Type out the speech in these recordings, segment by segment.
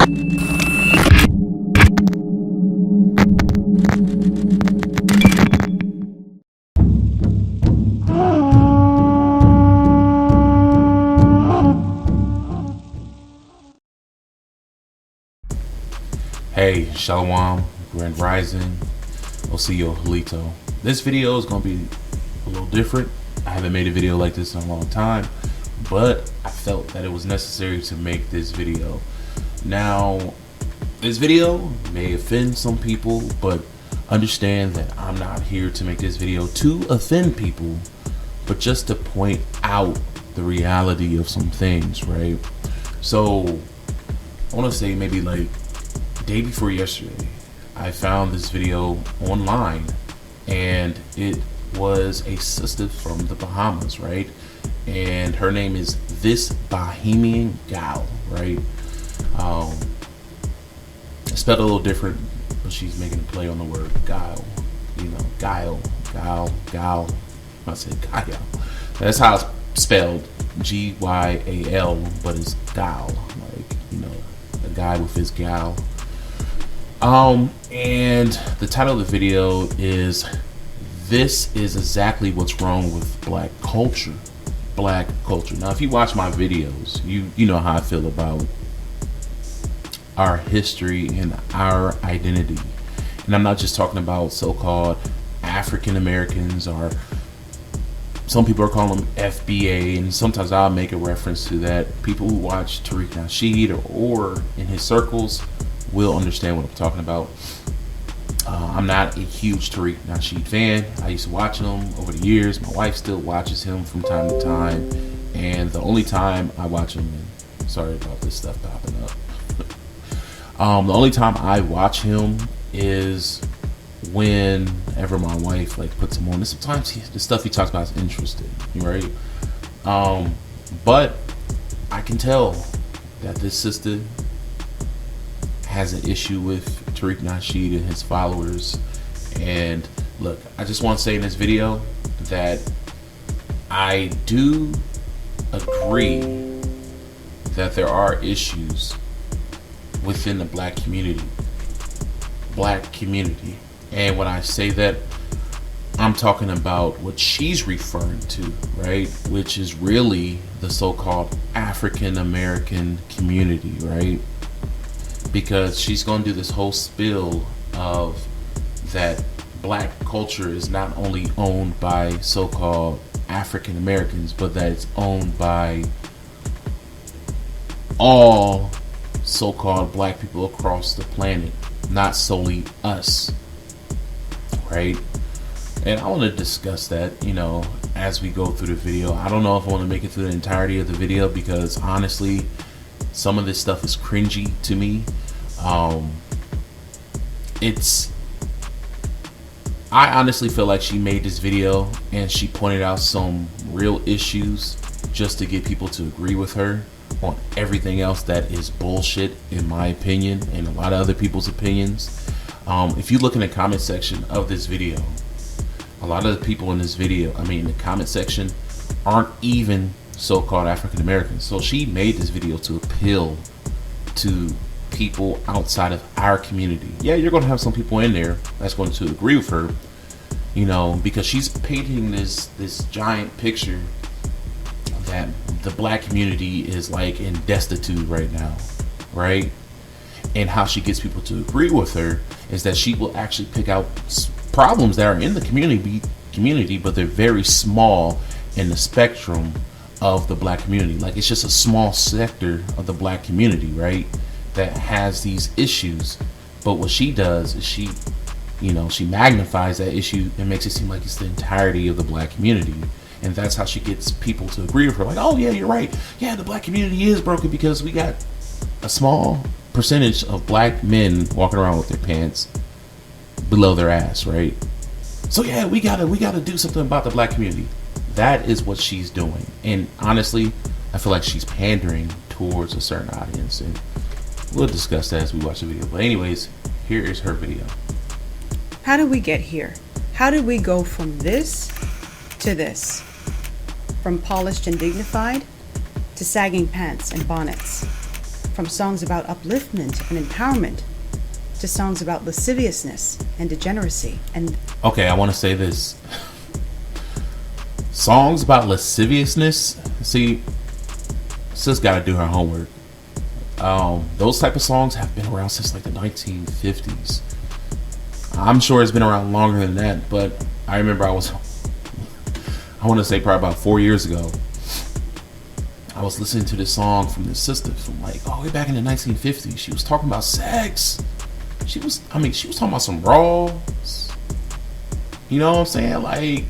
Hey, Shalom, Grand Rising, Osio Halito. This video is going to be a little different. I haven't made a video like this in a long time, but I felt that it was necessary to make this video. Now, this video may offend some people, but understand that I'm not here to make this video to offend people, but just to point out the reality of some things, right? So, I want to say maybe like day before yesterday, I found this video online, and it was a sister from the Bahamas, right? And her name is this Bahamian Gyal, right? Spelled a little different, but she's making a play on the word Gyal. You know, Gyal. I said Gyal. That's how it's spelled, Gyal, but it's Gyal, like, you know, a guy with his gal. And the title of the video is "This is exactly what's wrong with black culture." Black culture. Now, if you watch my videos, you know how I feel about our history and our identity. And I'm not just talking about so-called African Americans, or some people are calling them FBA, and sometimes I'll make a reference to that. People who watch Tariq Nasheed or in his circles will understand what I'm talking about. I'm not a huge Tariq Nasheed fan. I used to watch him over the years. My wife still watches him from time to time, and the only time I watch him, and sorry about this stuff popping up, the only time I watch him is whenever my wife like puts him on. And sometimes the stuff he talks about is interesting, right? But I can tell that this sister has an issue with Tariq Nasheed and his followers. And look, I just want to say in this video that I do agree that there are issues within the black community. And when I say that, I'm talking about what she's referring to, right? Which is really the so-called African American community, right? Because she's going to do this whole spill of that black culture is not only owned by so-called African Americans, but that it's owned by all so-called black people across the planet, not solely us, right? And I want to discuss that, you know, as we go through the video. I don't know if I want to make it through the entirety of the video, because honestly, some of this stuff is cringy to me. I honestly feel like she made this video and she pointed out some real issues just to get people to agree with her on everything else that is bullshit, in my opinion, and a lot of other people's opinions. If you look in the comment section of this video, a lot of the people in this video, the comment section, aren't even so-called African Americans. So she made this video to appeal to people outside of our community. Yeah, you're going to have some people in there that's going to agree with her, you know, because she's painting this giant picture that the black community is like in destitute right now, right? And how she gets people to agree with her is that she will actually pick out problems that are in the community, but they're very small in the spectrum of the black community. Like, it's just a small sector of the black community, right, that has these issues. But what she does is she magnifies that issue and makes it seem like it's the entirety of the black community. And that's how she gets people to agree with her. Like, oh yeah, you're right. Yeah, the black community is broken because we got a small percentage of black men walking around with their pants below their ass, right? So yeah, we gotta do something about the black community. That is what she's doing. And honestly, I feel like she's pandering towards a certain audience, and we'll discuss that as we watch the video. But anyways, here is her video. How did we get here? How did we go from this to this? From polished and dignified to sagging pants and bonnets. From songs about upliftment and empowerment to songs about lasciviousness and degeneracy. And okay, I want to say this. Songs about lasciviousness. See, sis got to do her homework. Those type of songs have been around since like the 1950s. I'm sure it's been around longer than that, but I remember I want to say probably about 4 years ago, I was listening to this song from this sister from like, way back in the 1950s. She was talking about sex. She was talking about some raws. You know what I'm saying? Like,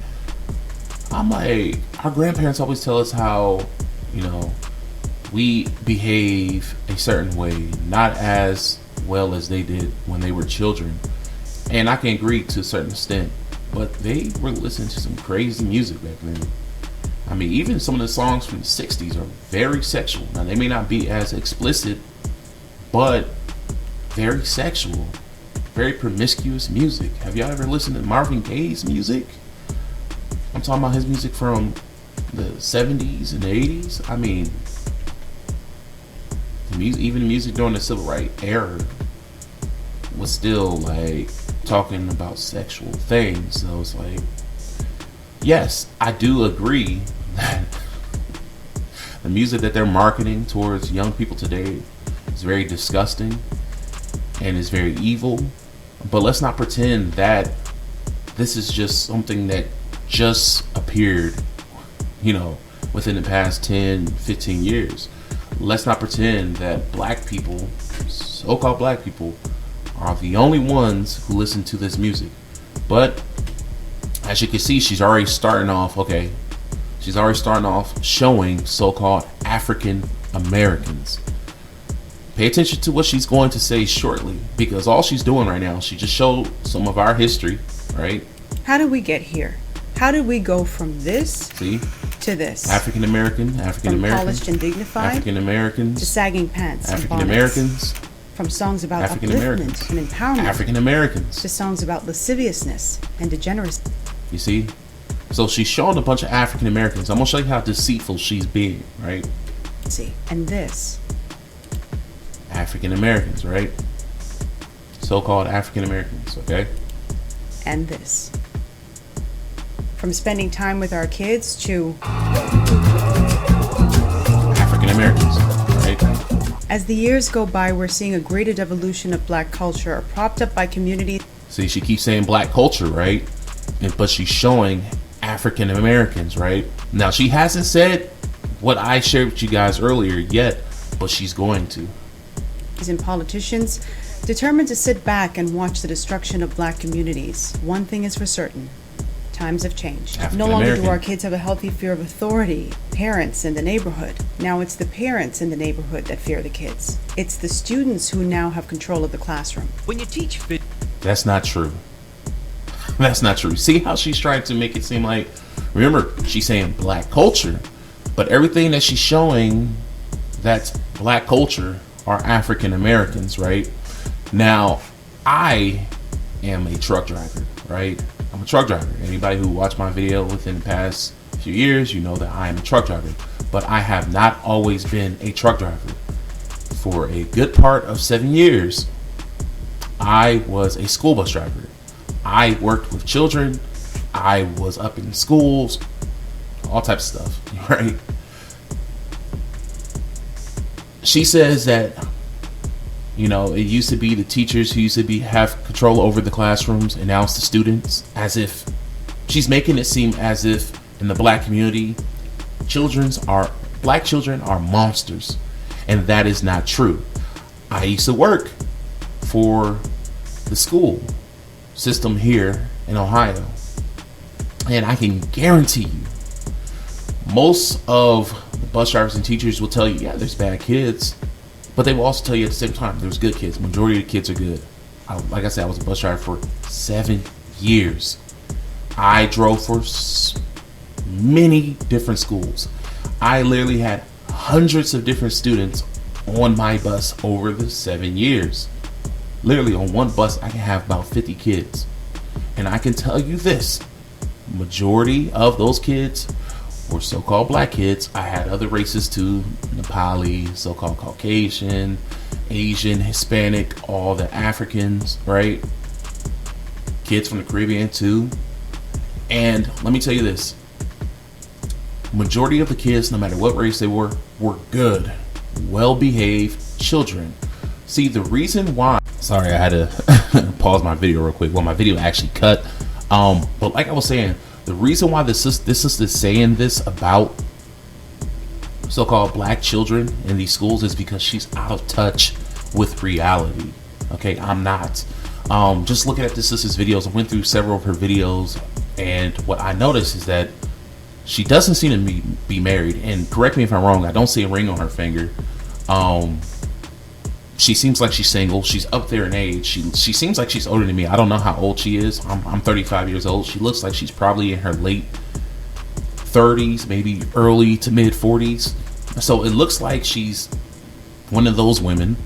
I'm like, our grandparents always tell us how, we behave a certain way, not as well as they did when they were children. And I can agree to a certain extent, but they were listening to some crazy music back then. I mean, even some of the songs from the 60s are very sexual. Now, they may not be as explicit, but very sexual, very promiscuous music. Have y'all ever listened to Marvin Gaye's music? I'm talking about his music from the 70s and the 80s. I mean, even the music during the civil rights era was still like talking about sexual things. So it's like, yes, I do agree that the music that they're marketing towards young people today is very disgusting and is very evil. But let's not pretend that this is just something that just appeared, within the past 10, 15 years. Let's not pretend that black people, so-called black people, are the only ones who listen to this music. But as you can see, she's already starting off showing so-called African Americans. Pay attention to what she's going to say shortly, because all she's doing right now, she just showed some of our history, right? how did we get here? How did we go from this to this? African American, From polished and dignified African Americans, to sagging pants African and Americans, from songs about African upliftment Americans, and empowerment African Americans, to songs about lasciviousness and degeneracy. You see? So she's showing a bunch of African Americans. I'm gonna show you how deceitful she's being, right? And this. African Americans, right? So-called African Americans, okay? And this. From spending time with our kids to African Americans, right? as the years go by, we're seeing a greater devolution of black culture propped up by communities. See, she keeps saying black culture, right? But she's showing African Americans, right? Now, she hasn't said what I shared with you guys earlier yet, but she's going to. And politicians determined to sit back and watch the destruction of black communities. One thing is for certain. Times have changed. No longer do our kids have a healthy fear of authority, parents in the neighborhood. Now it's the parents in the neighborhood that fear the kids. It's the students who now have control of the classroom. When you teach fit, That's not true. That's not true. See how she's trying to make it seem like, remember, she's saying black culture, but everything that she's showing that's black culture are African Americans, right? Now, I am a truck driver, right? I'm a truck driver. Anybody who watched my video within the past few years, you know that I am a truck driver. But I have not always been a truck driver. For a good part of 7 years, I was a school bus driver. I worked with children. I was up in schools, all types of stuff, right? She says that, it used to be the teachers who used to have control over the classrooms, and now it's the students. As if she's making it seem as if in the black community, black children are monsters, and that is not true. I used to work for the school system here in Ohio, and I can guarantee you, most of the bus drivers and teachers will tell you, yeah, there's bad kids. But they will also tell you at the same time, there's good kids. Majority of the kids are good. Like I said, I was a bus driver for 7 years. I drove for many different schools. I literally had hundreds of different students on my bus over the 7 years. Literally on one bus, I can have about 50 kids. And I can tell you this, majority of those kids for so-called black kids. I had other races too, Nepali, so-called Caucasian, Asian, Hispanic, all the Africans, right? Kids from the Caribbean too. And let me tell you this. Majority of the kids, no matter what race they were good, well-behaved children. See, the reason why... Sorry, I had to pause my video real quick. Well, my video actually cut. But like I was saying, the reason why this is saying this about so-called black children in these schools is because she's out of touch with reality. Okay, I'm not. Just looking at this sister's videos, I went through several of her videos, and what I noticed is that she doesn't seem to be married. And correct me if I'm wrong, I don't see a ring on her finger. She seems like she's single. She's up there in age. She seems like she's older than me. I don't know how old she is. I'm 35 years old. She looks like she's probably in her late 30s, maybe early to mid 40s. So it looks like she's one of those women.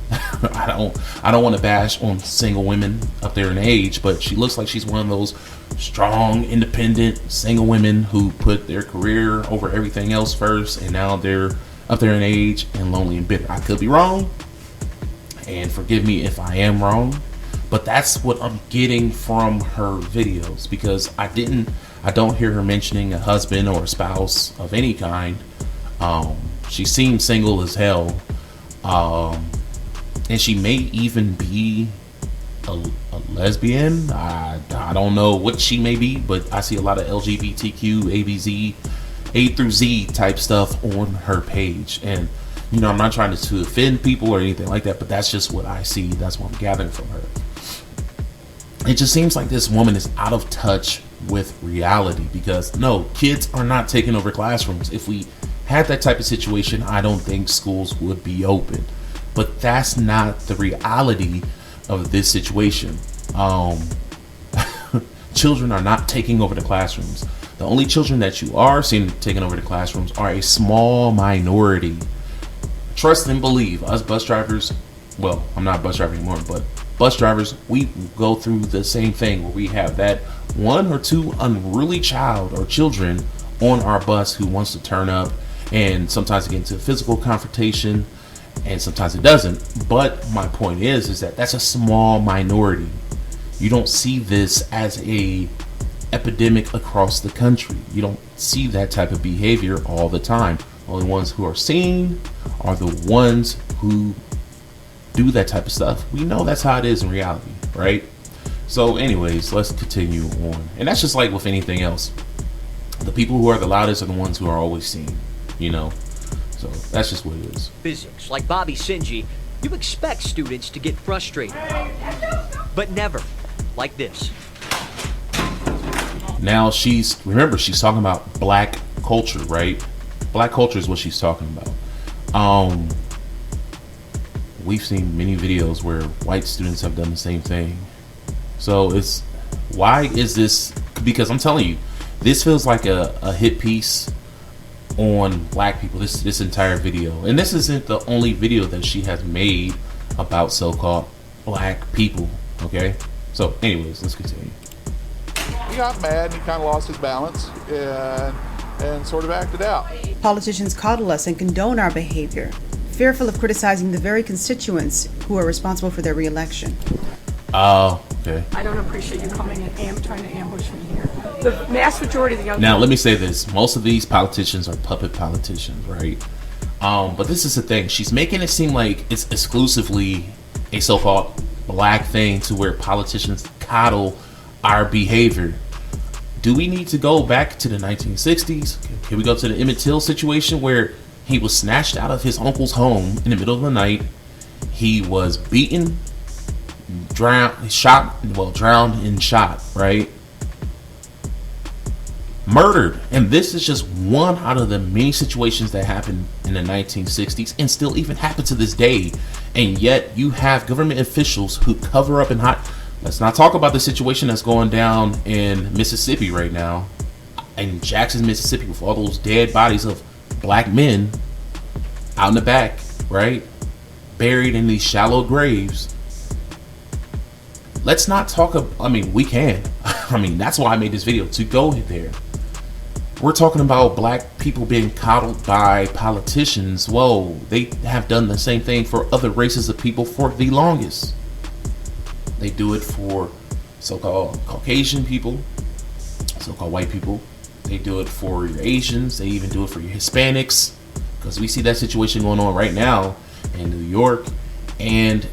I don't want to bash on single women up there in age, but she looks like she's one of those strong, independent single women who put their career over everything else first, and now they're up there in age and lonely and bitter. I could be wrong, and forgive me if I am wrong, but that's what I'm getting from her videos, because I don't hear her mentioning a husband or a spouse of any kind. She seems single as hell, and she may even be a lesbian. I don't know what she may be, but I see a lot of LGBTQ, A through Z type stuff on her page. And you know, I'm not trying to offend people or anything like that, but that's just what I see. That's what I'm gathering from her. It just seems like this woman is out of touch with reality, because no, kids are not taking over classrooms. If we had that type of situation, I don't think schools would be open. But that's not the reality of this situation. Children are not taking over the classrooms. The only children that you are seeing taking over the classrooms are a small minority. Trust and believe, us bus drivers, well, I'm not a bus driver anymore, but bus drivers, we go through the same thing where we have that one or two unruly child or children on our bus who wants to turn up, and sometimes it gets into a physical confrontation, and sometimes it doesn't. But my point is that that's a small minority. You don't see this as a epidemic across the country. You don't see that type of behavior all the time. Only ones who are seen are the ones who do that type of stuff. We know that's how it is in reality, right? So anyways, let's continue on. And that's just like with anything else. The people who are the loudest are the ones who are always seen, you know? So that's just what it is. Physics, like Bobby Sinji, you expect students to get frustrated, but never like this. Now remember, she's talking about black culture, right? Black culture is what she's talking about. We've seen many videos where white students have done the same thing. So why is this? Because I'm telling you, this feels like a hit piece on black people, this entire video. And this isn't the only video that she has made about so-called black people, okay? So anyways, let's continue. He got mad and he kind of lost his balance and sort of acted out. Politicians coddle us and condone our behavior, fearful of criticizing the very constituents who are responsible for their re-election. Okay. I don't appreciate you coming and trying to ambush me here. The vast majority of the young Now, people... let me say this. Most of these politicians are puppet politicians, right? But this is the thing. She's making it seem like it's exclusively a so-called black thing, to where politicians coddle our behavior. Do we need to go back to the 1960s? Can we go to the Emmett Till situation where he was snatched out of his uncle's home in the middle of the night? He was beaten, drowned and shot, right? Murdered. And this is just one out of the many situations that happened in the 1960s and still even happen to this day. And yet you have government officials who cover up and hide. Let's not talk about the situation that's going down in Mississippi right now, in Jackson, Mississippi, with all those dead bodies of black men out in the back, right? Buried in these shallow graves. Let's not talk we can. That's why I made this video, to go there. We're talking about black people being coddled by politicians. Whoa, they have done the same thing for other races of people for the longest. They do it for so-called Caucasian people, so-called white people. They do it for your Asians. They even do it for your Hispanics, because we see that situation going on right now in New York and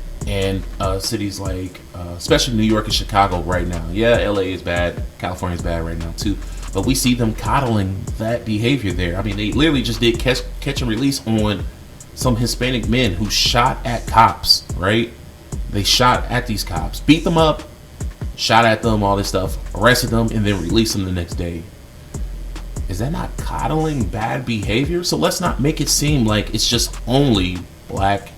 cities like, especially New York and Chicago right now. Yeah, LA is bad. California is bad right now too. But we see them coddling that behavior there. I mean, they literally just did catch and release on some Hispanic men who shot at cops, right? They shot at these cops, beat them up, shot at them, all this stuff, arrested them, and then released them the next day. Is that not coddling bad behavior? So let's not make it seem like it's just only black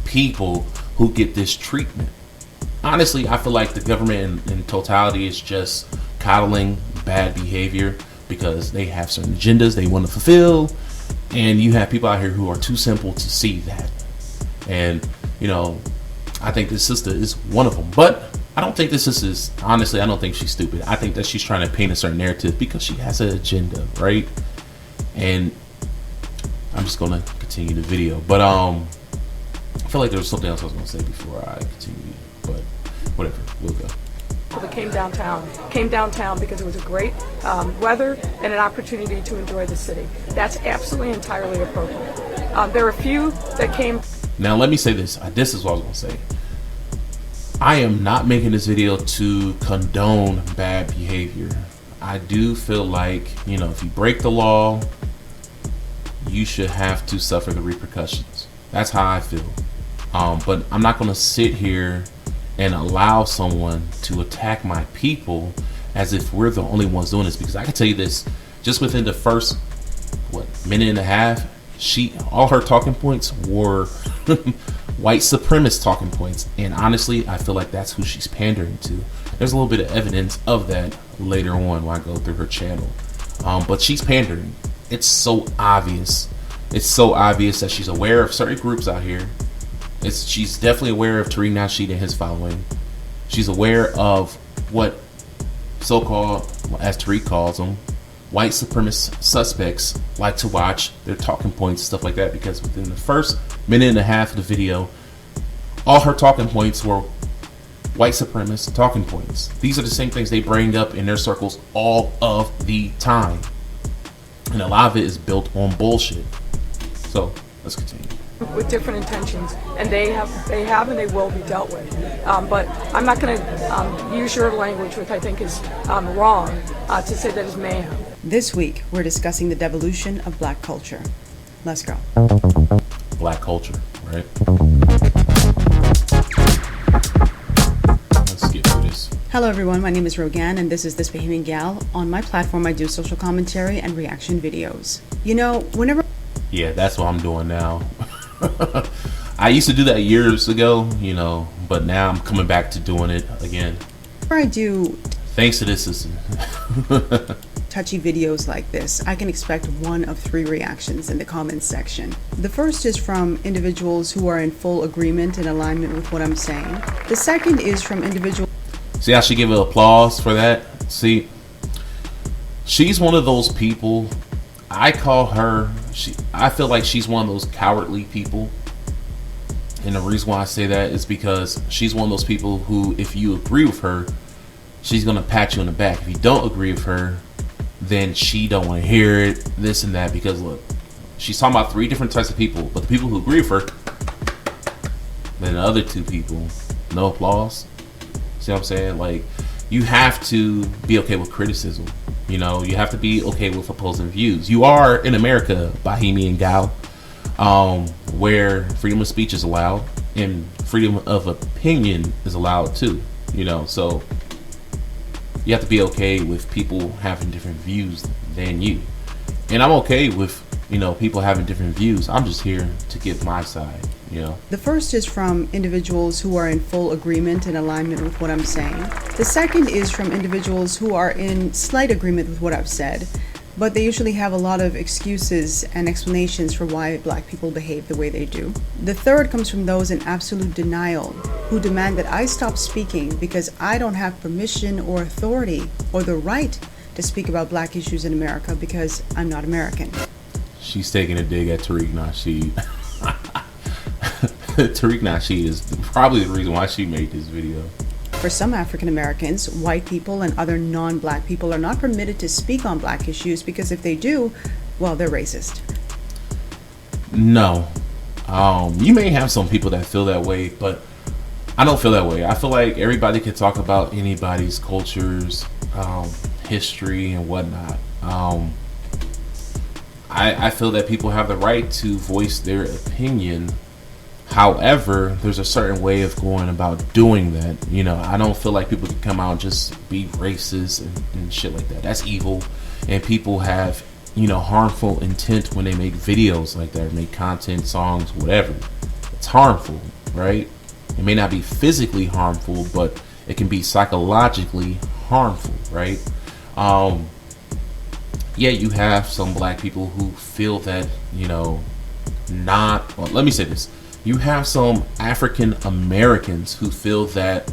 people who get this treatment. Honestly, I feel like the government in totality is just coddling bad behavior because they have certain agendas they want to fulfill, and you have people out here who are too simple to see that. And you know, I think this sister is one of them, but I don't think this is honestly, I don't think she's stupid. I think that she's trying to paint a certain narrative because she has an agenda, right? And I'm just gonna continue the video, but I feel like there was something else I was gonna say before I continue, but whatever, we'll go. That came downtown because it was a great weather and an opportunity to enjoy the city. That's absolutely entirely appropriate. There are a few that came. Now let me say this. This is what I was gonna say. I am not making this video to condone bad behavior. I do feel like, you know, if you break the law, you should have to suffer the repercussions. That's how I feel. But I'm not gonna sit here and allow someone to attack my people as if we're the only ones doing this, because I can tell you this, just within the first minute and a half, all her talking points were white supremacist talking points, and honestly I feel like that's who she's pandering to. There's a little bit of evidence of that later on when I go through her channel, but she's pandering. It's so obvious that she's aware of certain groups out here. She's definitely aware of Tariq Nasheed and his following. She's aware of what so-called, as Tariq calls them, white supremacist suspects like to watch, their talking points, stuff like that, because within the first minute and a half of the video, all her talking points were white supremacist talking points. These are the same things they bring up in their circles all of the time. And a lot of it is built on bullshit. So, let's continue. With different intentions, and they have and they will be dealt with. But I'm not going to use your language, which I think is wrong, to say that is mayhem. This week, we're discussing the devolution of black culture. Let's go. Black culture, right? Let's get through this. Hello everyone, my name is Rogan, and this is This Bahamian Gyal. On my platform, I do social commentary and reaction videos. You know, whenever... Yeah, that's what I'm doing now. I used to do that years ago, you know, but now I'm coming back to doing it again. I do... Thanks to this system. touchy videos like this, I can expect one of 3 reactions in the comments section. The first is from individuals who are in full agreement and alignment with what I'm saying. The second is from individuals... See, I should give her applause for that. See, she's one of those people, I call her, I feel like she's one of those cowardly people. And the reason why I say that is because she's one of those people who, if you agree with her, she's going to pat you in the back. If you don't agree with her, then she don't want to hear it, this and that. Because look, she's talking about 3 different types of people. But the people who agree with her, then the other 2 people, no applause. See what I'm saying? Like, you have to be okay with criticism. You know, you have to be okay with opposing views. You are in America, Bahamian Gyal, where freedom of speech is allowed and freedom of opinion is allowed too. You know, so you have to be okay with people having different views than you. And I'm okay with, you know, people having different views. I'm just here to give my side, you know. The first is from individuals who are in full agreement and alignment with what I'm saying. The second is from individuals who are in slight agreement with what I've said, but they usually have a lot of excuses and explanations for why black people behave the way they do. The third comes from those in absolute denial who demand that I stop speaking because I don't have permission or authority or the right to speak about black issues in America because I'm not American. She's taking a dig at Tariq Nasheed. Tariq Nasheed is probably the reason why she made this video. For some African Americans, white people and other non-black people are not permitted to speak on black issues because if they do, well, they're racist. No. You may have some people that feel that way, but I don't feel that way. I feel like everybody can talk about anybody's cultures, history, and whatnot. I feel that people have the right to voice their opinion. However, there's a certain way of going about doing that. You know, I don't feel like people can come out and just be racist and shit like that. That's evil. And people have, you know, harmful intent when they make videos like that, make content, songs, whatever. It's harmful, right? It may not be physically harmful, but it can be psychologically harmful, right? Yeah, you have some black people who feel that, you know, well, let me say this. You have some African Americans who feel that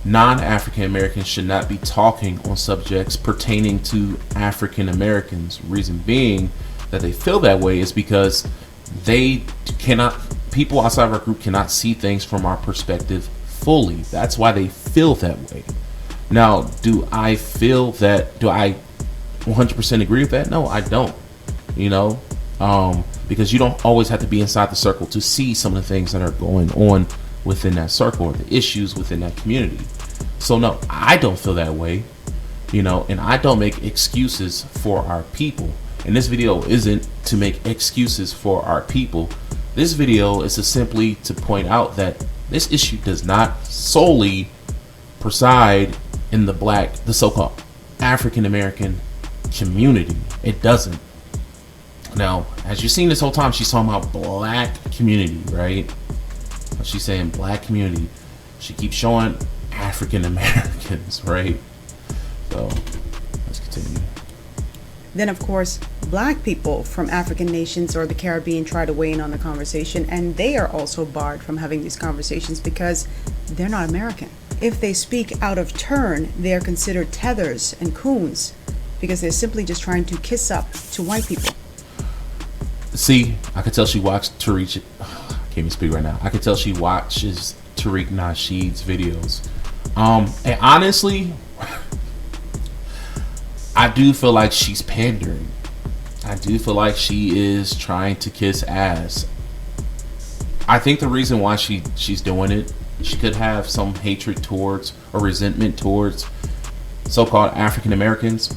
non-African Americans should not be talking on subjects pertaining to African Americans. Reason being that they feel that way is because people outside of our group cannot see things from our perspective fully. That's why they feel that way. Now, do I 100% agree with that? No, I don't. You know, because you don't always have to be inside the circle to see some of the things that are going on within that circle or the issues within that community. So no, I don't feel that way, you know, and I don't make excuses for our people. And this video isn't to make excuses for our people. This video is simply to point out that this issue does not solely preside in the so-called African American community. It doesn't. Now, as you've seen this whole time, she's talking about black community, right? She's saying black community. She keeps showing African Americans, right? So, let's continue. Then, of course, black people from African nations or the Caribbean try to weigh in on the conversation, and they are also barred from having these conversations because they're not American. If they speak out of turn, they are considered tethers and coons because they're simply just trying to kiss up to white people. See, I could tell she watched Tariq. I can't even speak right now. I could tell she watches Tariq Nasheed's videos. And honestly, I do feel like she's pandering. I do feel like she is trying to kiss ass. I think the reason why she's doing it, she could have some hatred towards or resentment towards so-called African Americans.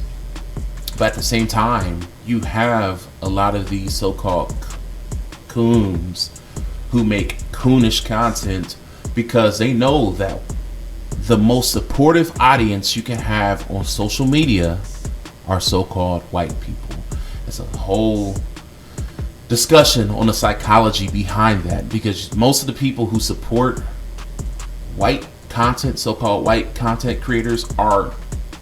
But at the same time, you have a lot of these so-called coons who make coonish content because they know that the most supportive audience you can have on social media are so-called white people. It's a whole discussion on the psychology behind that, because most of the people who support white content, so-called white content creators, are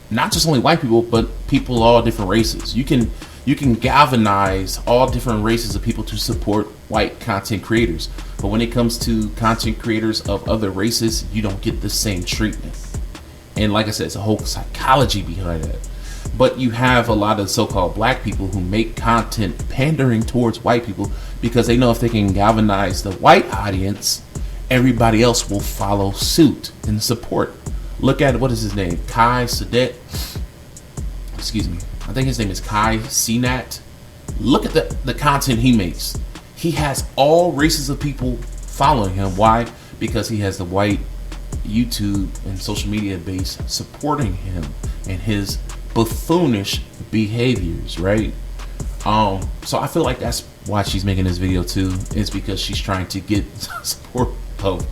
not just only white people, but people of all different races. You can galvanize all different races of people to support white content creators. But when it comes to content creators of other races, you don't get the same treatment. And like I said, it's a whole psychology behind that. But you have a lot of so-called black people who make content pandering towards white people because they know if they can galvanize the white audience, everybody else will follow suit and support. Look at, what is his name? Kai Sadet. Excuse me. I think his name is Kai Sinat. Look at the content he makes. He has all races of people following him. Why? Because he has the white YouTube and social media base supporting him and his buffoonish behaviors, right? So I feel like that's why she's making this video too, is because she's trying to get support of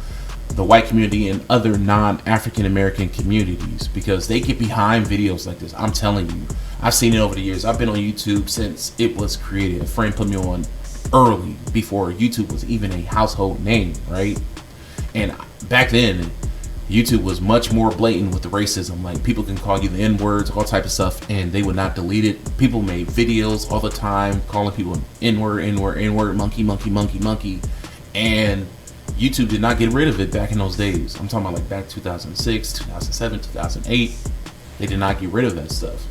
the white community and other non-African American communities, because they get behind videos like this. I'm telling you, I've seen it over the years. I've been on YouTube since it was created. A friend put me on early, before YouTube was even a household name, right? And back then, YouTube was much more blatant with the racism. Like, people can call you the N-words, all type of stuff, and they would not delete it. People made videos all the time calling people N-word, N-word, N-word, monkey, monkey, monkey, monkey. And YouTube did not get rid of it back in those days. I'm talking about like back 2006, 2007, 2008. They did not get rid of that stuff.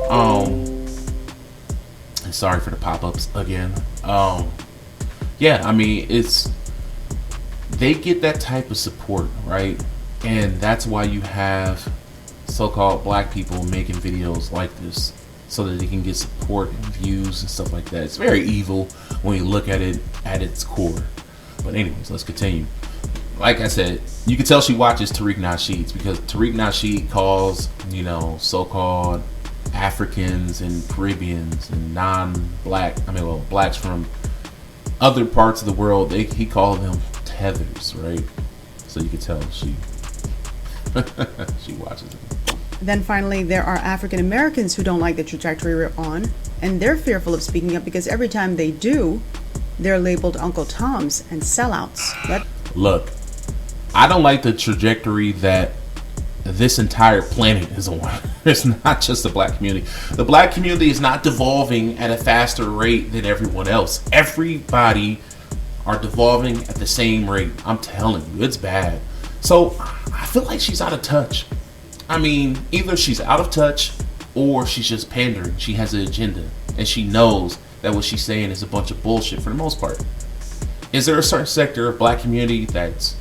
And sorry for the pop-ups again. Yeah, I mean, they get that type of support, right? And that's why you have so-called black people making videos like this, so that they can get support and views and stuff like that. It's very evil when you look at it at its core. But anyways, let's continue. Like I said, you can tell she watches Tariq Nasheed's, because Tariq Nasheed calls, you know, so-called Africans and Caribbeans and non-black, blacks from other parts of the world, he called them tethers, right? So you can tell she she watches it. Then finally, there are African Americans who don't like the trajectory we're on, and they're fearful of speaking up because every time they do, they're labeled Uncle Toms and sellouts. Look, I don't like the trajectory that this entire planet is on. It's not just the black community. The black community is not devolving at a faster rate than everyone else. Everybody are devolving at the same rate. I'm telling you, it's bad. So I feel like she's out of touch. I mean, either she's out of touch or she's just pandering. She has an agenda, and she knows that what she's saying is a bunch of bullshit for the most part. Is there a certain sector of black community that's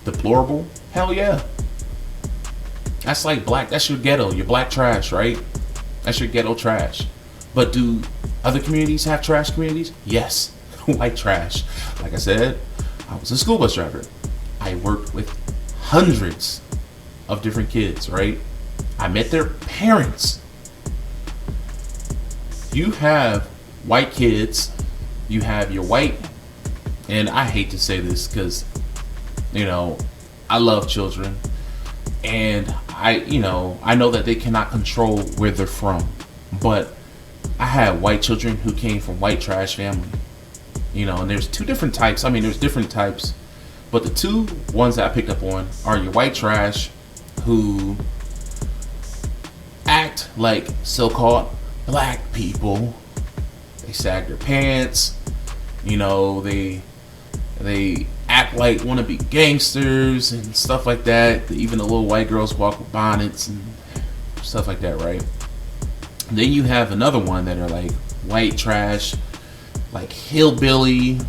deplorable? Hell yeah. That's like black, that's your ghetto, your black trash, right? That's your ghetto trash. But do other communities have trash communities? Yes. White trash. Like I said, I was a school bus driver. I worked with hundreds of different kids, right? I met their parents. You have white kids, you have your white, and I hate to say this because, you know, I love children, and I know that they cannot control where they're from, but I had white children who came from white trash family, you know, and there's two different types. I mean, there's different types, but the two ones that I picked up on are your white trash who act like so-called black people. They sag their pants, you know, they act like want to be gangsters and stuff like that. Even the little white girls walk with bonnets and stuff like that, right? And then you have another one that are like white trash, like hillbilly,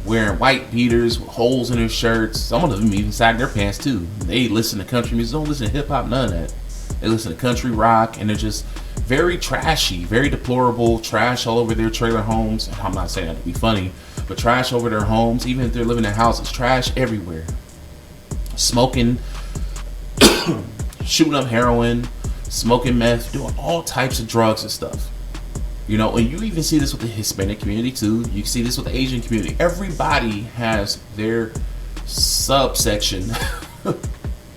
wearing white beaters with holes in their shirts. Some of them even sag their pants too. They listen to country music, don't listen to hip hop, none of that. They listen to country rock, and they're just very trashy, very deplorable, trash all over their trailer homes. I'm not saying that to be funny, but trash over their homes. Even if they're living in their houses, trash everywhere. Smoking, shooting up heroin, smoking meth, doing all types of drugs and stuff. You know, and you even see this with the Hispanic community too. You can see this with the Asian community. Everybody has their subsection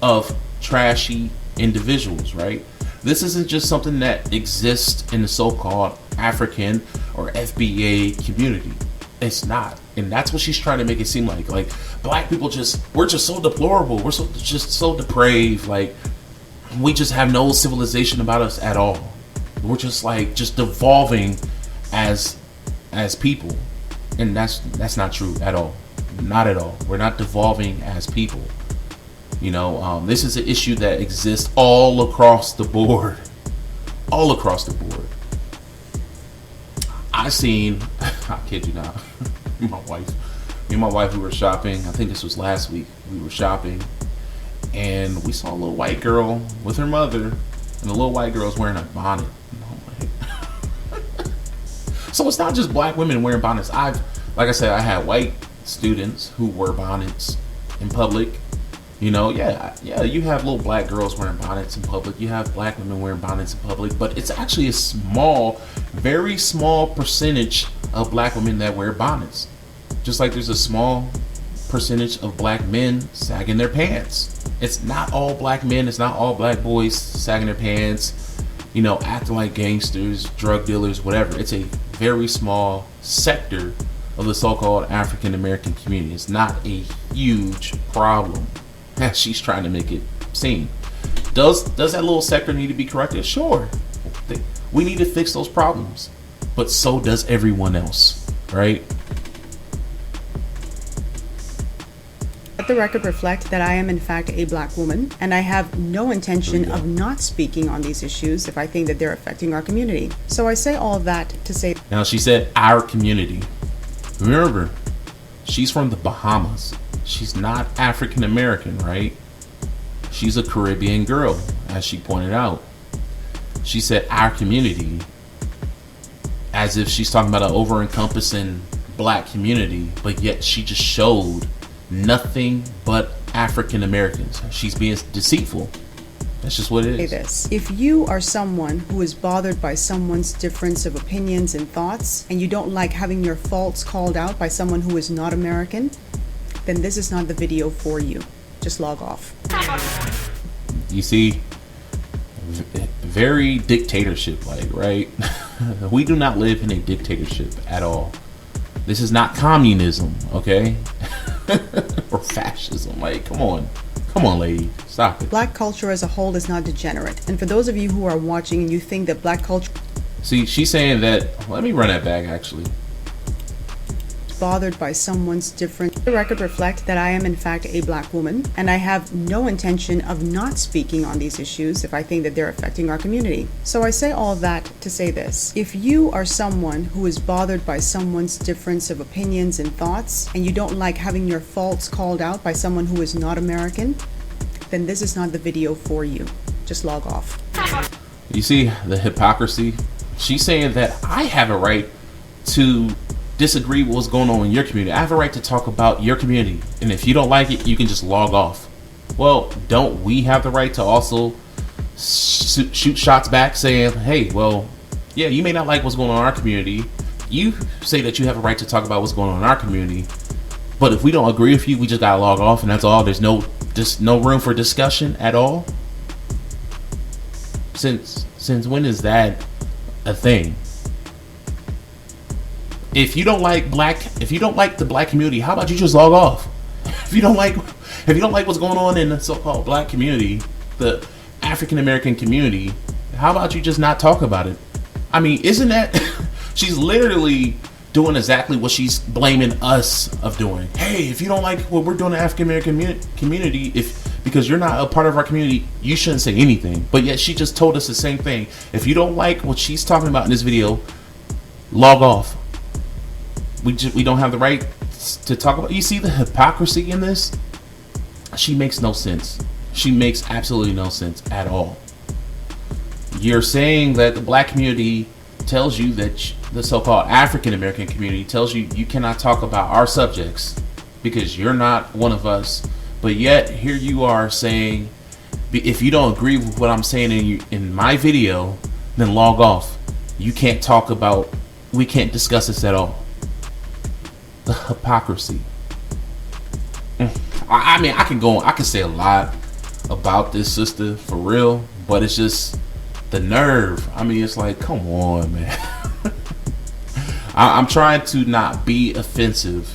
of trashy individuals, right? This isn't just something that exists in the so-called African or FBA community. It's not. And that's what she's trying to make it seem like. Like, black people we're just so deplorable. We're just so depraved. Like, we just have no civilization about us at all. We're just devolving as people. And that's not true at all. Not at all. We're not devolving as people. You know, this is an issue that exists all across the board. All across the board. I kid you not, me and my wife, we were shopping. I think this was last week. We were shopping, and we saw a little white girl with her mother, and the little white girl's wearing a bonnet. So it's not just black women wearing bonnets. Like I said, I had white students who wear bonnets in public. You know, yeah, you have little black girls wearing bonnets in public. You have black women wearing bonnets in public, but it's actually a small, very small percentage of black women that wear bonnets. Just like there's a small percentage of black men sagging their pants. It's not all black men, it's not all black boys sagging their pants, you know, acting like gangsters, drug dealers, whatever. It's a very small sector of the so-called African American community. It's not a huge problem as she's trying to make it seem. Does that little sector need to be corrected? Sure. We need to fix those problems. But so does everyone else, right? Let the record reflect that I am in fact a black woman, and I have no intention of not speaking on these issues if I think that they're affecting our community. So I say all of that to say... Now she said our community. Remember, she's from the Bahamas. She's not African American, right? She's a Caribbean girl, as she pointed out. She said our community as if she's talking about an over-encompassing black community, but yet she just showed nothing but African Americans. She's being deceitful. That's just what it is. This. If you are someone who is bothered by someone's difference of opinions and thoughts, and you don't like having your faults called out by someone who is not American, then this is not the video for you. Just log off. You see, very dictatorship-like, right? We do not live in a dictatorship at all. This is not communism, okay? Or fascism. Like, come on, lady, stop it. Black culture as a whole is not degenerate, and for those of you who are watching and you think that black culture... See, she's saying that... Let me run that back, actually. Bothered by someone's different... The record reflect that I am in fact a black woman, and I have no intention of not speaking on these issues if I think that they're affecting our community. So I say all of that to say this. If you are someone who is bothered by someone's difference of opinions and thoughts, and you don't like having your faults called out by someone who is not American, then this is not the video for you. Just log off. You see the hypocrisy? She's saying that I have a right to disagree with what's going on in your community. I have a right to talk about your community, and if you don't like it, you can just log off. Well, don't we have the right to also shoot shots back saying, hey, well, yeah, you may not like what's going on in our community. You say that you have a right to talk about what's going on in our community, but if we don't agree with you, we just gotta log off and that's all. There's no room for discussion at all. Since when is that a thing? If you don't like the black community, how about you just log off? If you don't like what's going on in the so-called black community, the African American community, how about you just not talk about it? I mean, isn't that she's literally doing exactly what she's blaming us of doing? Hey, if you don't like what we're doing in the African American community, because you're not a part of our community, you shouldn't say anything. But yet she just told us the same thing. If you don't like what she's talking about in this video, log off. We don't have the right to talk about. You see the hypocrisy in this? She makes no sense. She makes absolutely no sense at all. You're saying that the black community tells you that the so-called African American community tells you you cannot talk about our subjects because you're not one of us. But yet here you are saying, if you don't agree with what I'm saying in my video, then log off. You can't talk about. We can't discuss this at all. The hypocrisy. I mean, I can say a lot about this sister for real, but it's just the nerve. I mean, it's like, come on, man. I'm trying to not be offensive,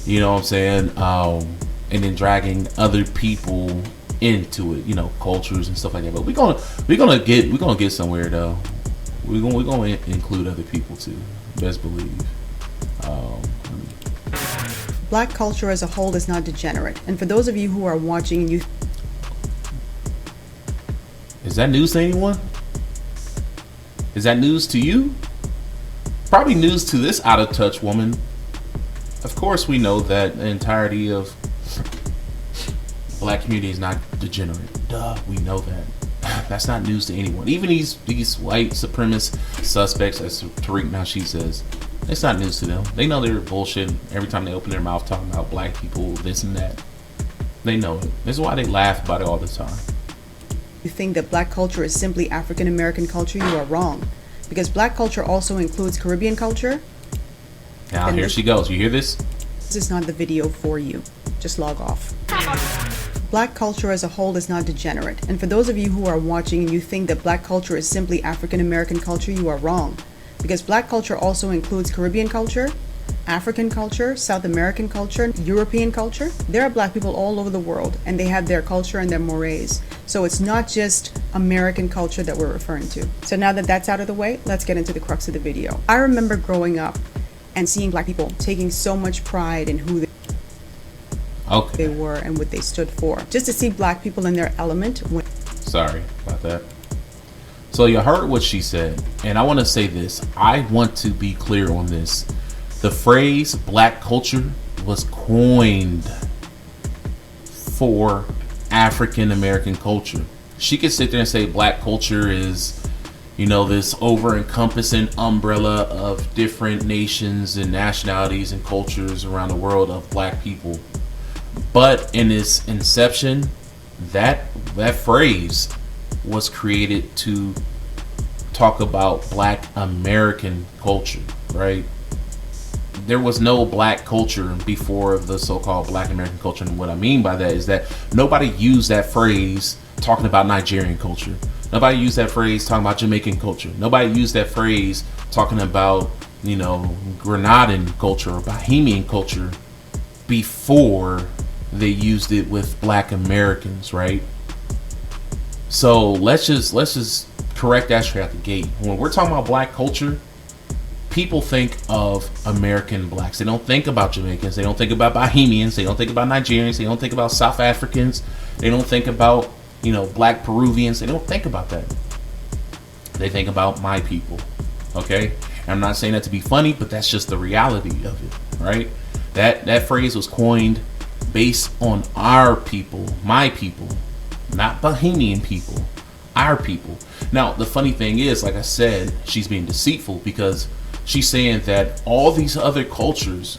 you know what I'm saying, and then dragging other people into it, you know, cultures and stuff like that. But we're gonna get somewhere though. We're gonna include other people too. Best believe. Black culture as a whole is not degenerate, and for those of you who are watching and you... Is that news to anyone? Is that news to you? Probably news to this out of touch woman. Of course we know that the entirety of black community is not degenerate. Duh, we know that. That's not news to anyone. Even these white supremacist suspects, as Tariq Nasheed says, it's not news to them. They know they're bullshit every time they open their mouth talking about black people, this and that. They know it. This is why they laugh about it all the time. You think that black culture is simply African American culture, you are wrong. Because black culture also includes Caribbean culture. Now here she goes. You hear this? This is not the video for you. Just log off. Black culture as a whole is not degenerate. And for those of you who are watching and you think that black culture is simply African American culture, you are wrong. Because black culture also includes Caribbean culture, African culture, South American culture, European culture. There are black people all over the world and they have their culture and their mores. So it's not just American culture that we're referring to. So now that that's out of the way, let's get into the crux of the video. I remember growing up and seeing black people taking so much pride in who they... they were and what they stood for. Just to see black people in their element. Sorry about that. So you heard what she said, and I want to say this. I want to be clear on this. The phrase black culture was coined for African American culture. She could sit there and say black culture is, you know, this over-encompassing umbrella of different nations and nationalities and cultures around the world of black people. But in its inception, that phrase was created to talk about black American culture, right? There was no black culture before the so-called black American culture. And what I mean by that is that nobody used that phrase talking about Nigerian culture. Nobody used that phrase talking about Jamaican culture. Nobody used that phrase talking about, you know, Grenadian culture or Bahamian culture before they used it with black Americans, right? So let's just correct that straight out the gate. When we're talking about black culture, people think of American blacks. They don't think about Jamaicans. They don't think about Bahamians. They don't think about Nigerians. They don't think about South Africans. They don't think about, you know, black Peruvians. They don't think about that. They think about my people. Okay? And I'm not saying that to be funny, but that's just the reality of it, right? That phrase was coined based on our people, my people, not Bahamian people, our people. Now, the funny thing is, like I said, she's being deceitful because she's saying that all these other cultures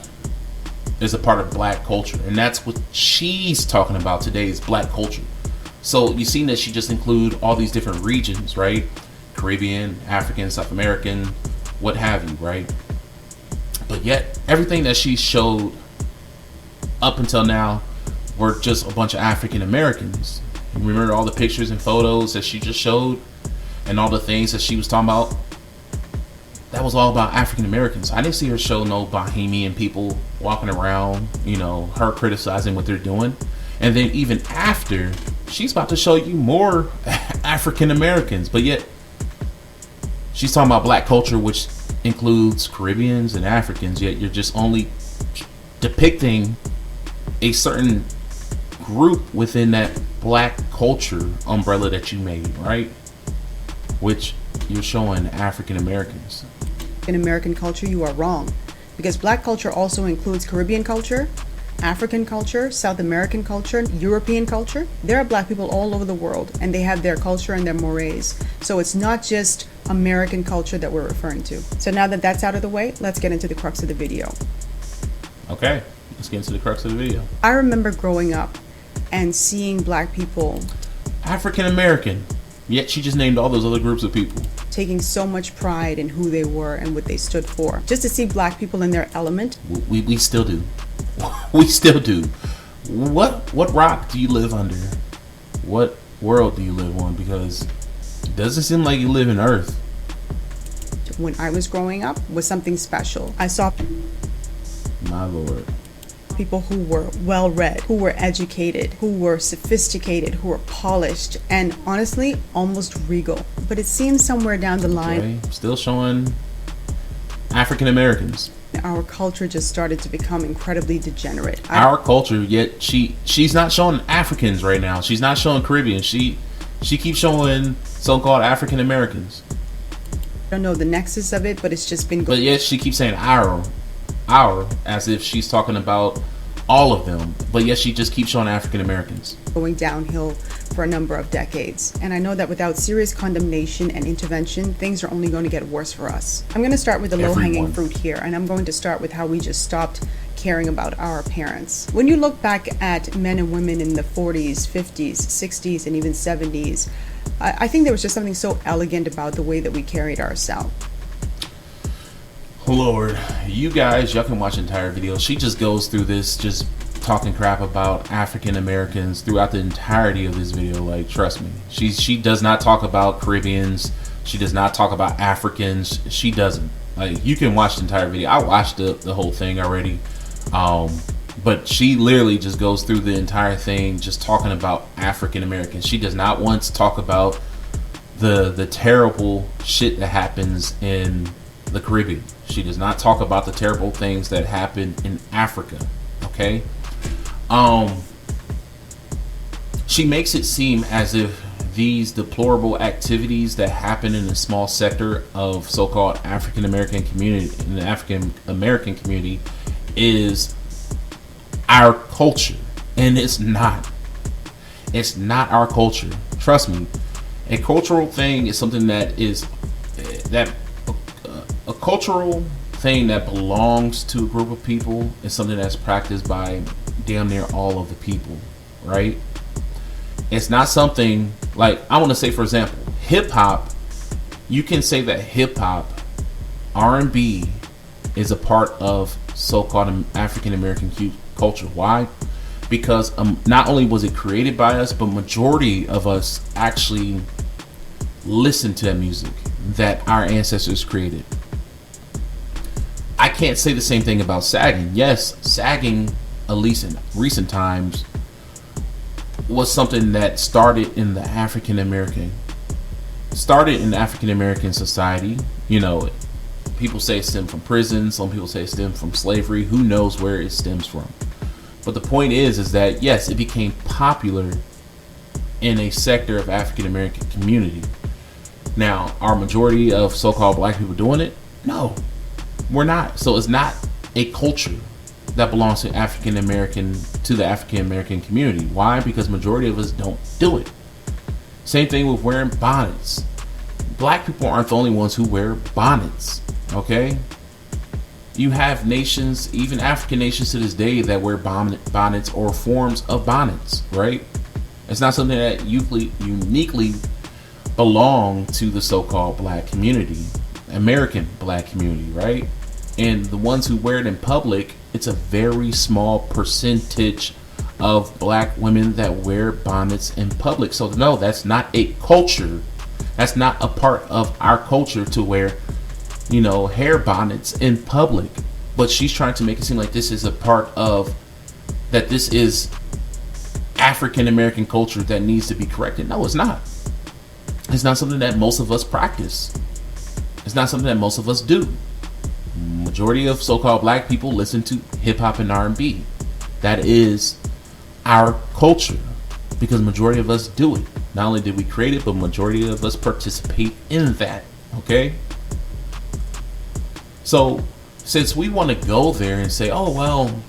is a part of black culture. And that's what she's talking about today is black culture. So you've seen that she just include all these different regions, right? Caribbean, African, South American, what have you, right? But yet, everything that she showed up until now were just a bunch of African Americans. Remember all the pictures and photos that she just showed and all the things that she was talking about? That was all about African Americans. I didn't see her show no Bahamian people walking around, you know, her criticizing what they're doing. And then even after, she's about to show you more African Americans. But yet, she's talking about black culture, which includes Caribbeans and Africans. Yet you're just only depicting a certain group within that black culture umbrella that you made, right? Which you're showing African Americans. In American culture, you are wrong. Because black culture also includes Caribbean culture, African culture, South American culture, European culture. There are black people all over the world, and they have their culture and their mores. So it's not just American culture that we're referring to. So now that that's out of the way, let's get into the crux of the video. Okay, let's get into the crux of the video. I remember growing up and seeing black people African American, yet she just named all those other groups of people, taking so much pride in who they were and what they stood for. Just to see black people in their element. We still do. We still do. What rock do you live under? What world do you live on? Because it doesn't seem like you live in Earth. When I was growing up was something special. I saw, my Lord, people who were well-read, who were educated, who were sophisticated, who were polished, and honestly, almost regal. But it seems somewhere down the line, okay, still showing African Americans. Our culture just started to become incredibly degenerate. Our culture, yet she's not showing Africans right now. She's not showing Caribbean. She keeps showing so-called African Americans. I don't know the nexus of it, but it's just been. But yet she keeps saying our, as if she's talking about all of them. But yet she just keeps showing African Americans. Going downhill for a number of decades. And I know that without serious condemnation and intervention, things are only going to get worse for us. I'm going to start with the low-hanging fruit here, and I'm going to start with how we just stopped caring about our parents. When you look back at men and women in the 40s, 50s, 60s, and even 70s, I think there was just something so elegant about the way that we carried ourselves. Lord, you guys, y'all can watch the entire video. She just goes through this, just talking crap about African Americans throughout the entirety of this video. Like, trust me, she does not talk about Caribbeans. She does not talk about Africans. She doesn't. Like, you can watch the entire video. I watched the whole thing already. But she literally just goes through the entire thing just talking about African Americans. She does not once talk about the terrible shit that happens in the Caribbean. She does not talk about the terrible things that happen in Africa. Okay? She makes it seem as if these deplorable activities that happen in a small sector of so-called African American community, in the African American community, is our culture, and it's not. It's not our culture. Trust me. A cultural thing is something that is a cultural thing that belongs to a group of people is something that's practiced by damn near all of the people, right? It's not something like, I want to say, for example, hip hop. You can say that hip hop, R&B is a part of so-called African American culture. Why? Because not only was it created by us, but majority of us actually listen to that music that our ancestors created. I can't say the same thing about sagging. Yes, sagging, at least in recent times, was something that started in the African American society. You know, people say it stemmed from prison. Some people say it stemmed from slavery. Who knows where it stems from? But the point is that yes, it became popular in a sector of African American community. Now, are majority of so-called black people doing it? No, we're not. So it's not a culture that belongs to the African American community. Why? Because majority of us don't do it. Same thing with wearing bonnets. Black people aren't the only ones who wear bonnets. Okay? You have nations, even African nations to this day, that wear bonnets or forms of bonnets, right? It's not something that uniquely belong to the so-called black community, American black community, right? And the ones who wear it in public, it's a very small percentage of black women that wear bonnets in public. So no, that's not a culture. That's not a part of our culture to wear, you know, hair bonnets in public. But she's trying to make it seem like this is a part of, that this is African American culture that needs to be corrected. No, it's not. It's not something that most of us practice. It's not something that most of us do. Majority of so-called black people listen to hip hop and R&B. That is our culture, because majority of us do it. Not only did we create it, but majority of us participate in that. Okay? So since we want to go there and say, oh, well,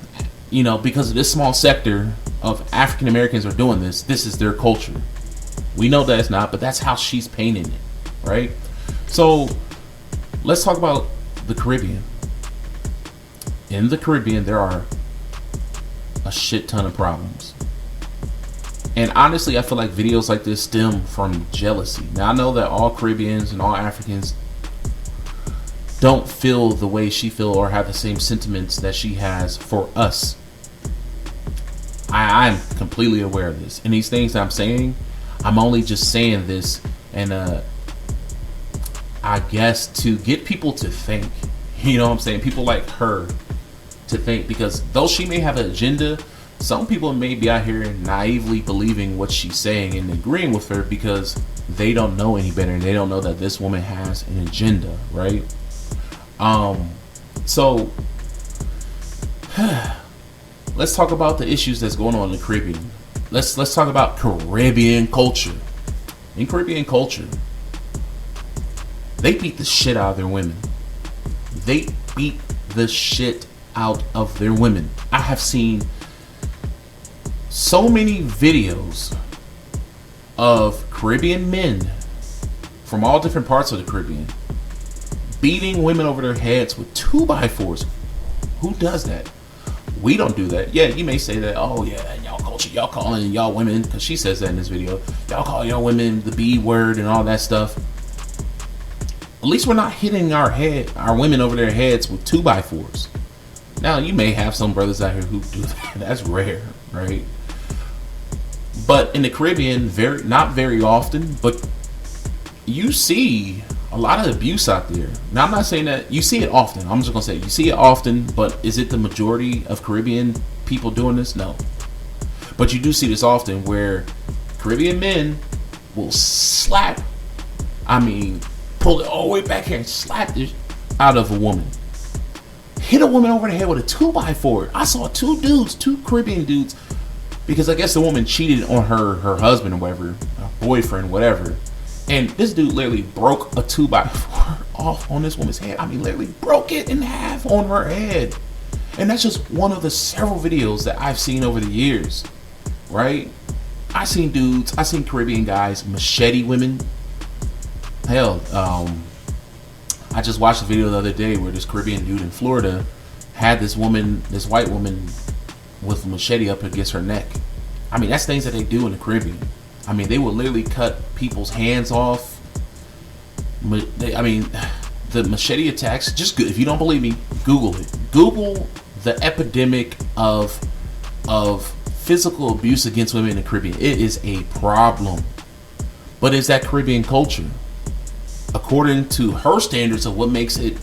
you know, because of this small sector of African Americans are doing this, this is their culture. We know that it's not, but that's how she's painting it, right? So let's talk about the Caribbean. In the Caribbean, there are a shit ton of problems. And honestly, I feel like videos like this stem from jealousy. Now, I know that all Caribbeans and all Africans don't feel the way she feels or have the same sentiments that she has for us. I'm completely aware of this. And these things that I'm saying, I'm only just saying this, and I guess to get people to think. You know what I'm saying? People like her to think, because though she may have an agenda, some people may be out here naively believing what she's saying and agreeing with her because they don't know any better, and they don't know that this woman has an agenda, right? So let's talk about the issues that's going on in the Caribbean. Let's talk about Caribbean culture. In Caribbean culture, they beat the shit out of their women. They beat the shit out of their women. I have seen so many videos of Caribbean men from all different parts of the Caribbean beating women over their heads with 2x4s. Who does that? We don't do that. Yeah, you may say that, oh yeah, y'all culture, y'all calling y'all women, because she says that in this video, y'all call y'all women the B word and all that stuff. At least we're not hitting our women over their heads with 2x4s. Now, you may have some brothers out here who do that. That's rare, right? But in the Caribbean, not very often, but you see a lot of abuse out there. Now, I'm not saying that you see it often. I'm just gonna say you see it often, but is it the majority of Caribbean people doing this? No. But you do see this often, where Caribbean men will slap, pull it all the way back here and slap this out of a woman, hit a woman over the head with a 2x4. I saw two Caribbean dudes, because I guess the woman cheated on her husband or whatever, her boyfriend, whatever. And this dude literally broke a 2x4 off on this woman's head. I mean, literally broke it in half on her head. And that's just one of the several videos that I've seen over the years, right? I seen Caribbean guys machete women. Hell, I just watched a video the other day where this Caribbean dude in Florida had this white woman with a machete up against her neck. I mean, that's things that they do in the Caribbean. I mean, they will literally cut people's hands off. I mean, the machete attacks, just if you don't believe me, Google it. Google the epidemic of physical abuse against women in the Caribbean. It is a problem. But is that Caribbean culture? According to her standards of what makes it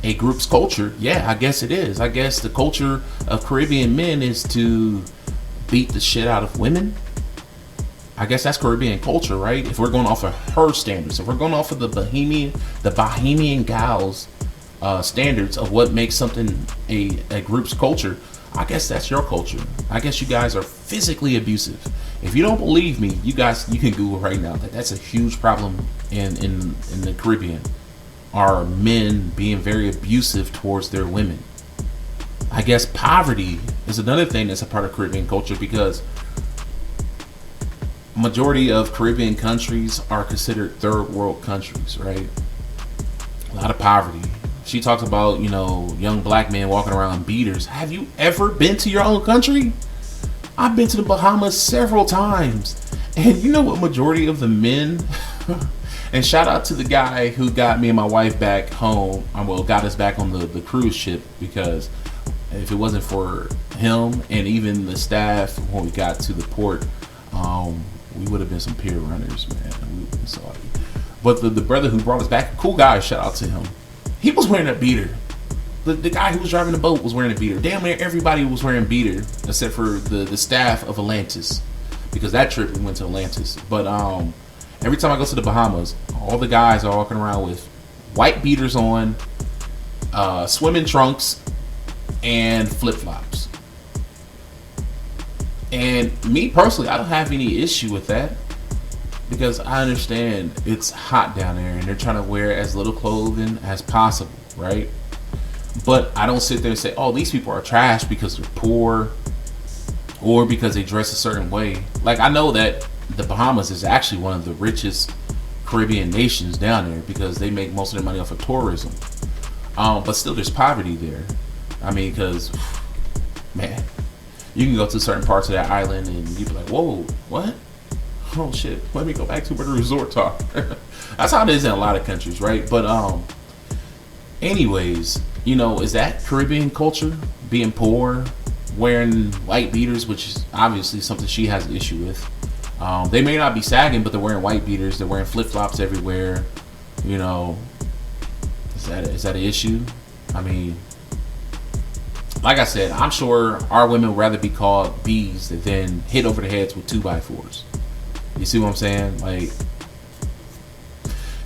a group's culture, yeah, I guess it is. I guess the culture of Caribbean men is to beat the shit out of women. I guess that's Caribbean culture, right? If we're going off of her standards, if we're going off of the Bahamian Gyal's standards of what makes something a group's culture, I guess that's your culture. I guess you guys are physically abusive. If you don't believe me, you can Google right now that's a huge problem in the Caribbean. Are men being very abusive towards their women? I guess poverty is another thing that's a part of Caribbean culture, because majority of Caribbean countries are considered third world countries, right? A lot of poverty. She talks about, young black men walking around in beaters. Have you ever been to your own country? I've been to the Bahamas several times. And you know what majority of the men, and shout out to the guy who got me and my wife back home, got us back on the cruise ship, because if it wasn't for him and even the staff when we got to the port, we would have been some pier runners, man. We would have been sorry. But the brother who brought us back, cool guy, shout out to him. He was wearing a beater. The guy who was driving the boat was wearing a beater. Damn near everybody was wearing beater except for the staff of Atlantis, because that trip we went to Atlantis. But every time I go to the Bahamas, all the guys are walking around with white beaters on, swimming trunks, and flip-flops. And me personally, I don't have any issue with that, because I understand it's hot down there and they're trying to wear as little clothing as possible, right? But I don't sit there and say, oh, these people are trash because they're poor or because they dress a certain way. Like, I know that the Bahamas is actually one of the richest Caribbean nations down there, because they make most of their money off of tourism. But still, there's poverty there. I mean, because, man, you can go to certain parts of that island and you'd be like, whoa, what? Oh shit, let me go back to where the resorts are. That's how it is in a lot of countries, right? But anyways, is that Caribbean culture? Being poor, wearing white beaters, which is obviously something she has an issue with. They may not be sagging, but they're wearing white beaters. They're wearing flip-flops everywhere. Is that an issue? I mean, like I said, I'm sure our women would rather be called bees than hit over the heads with 2x4s. You see what I'm saying? Like,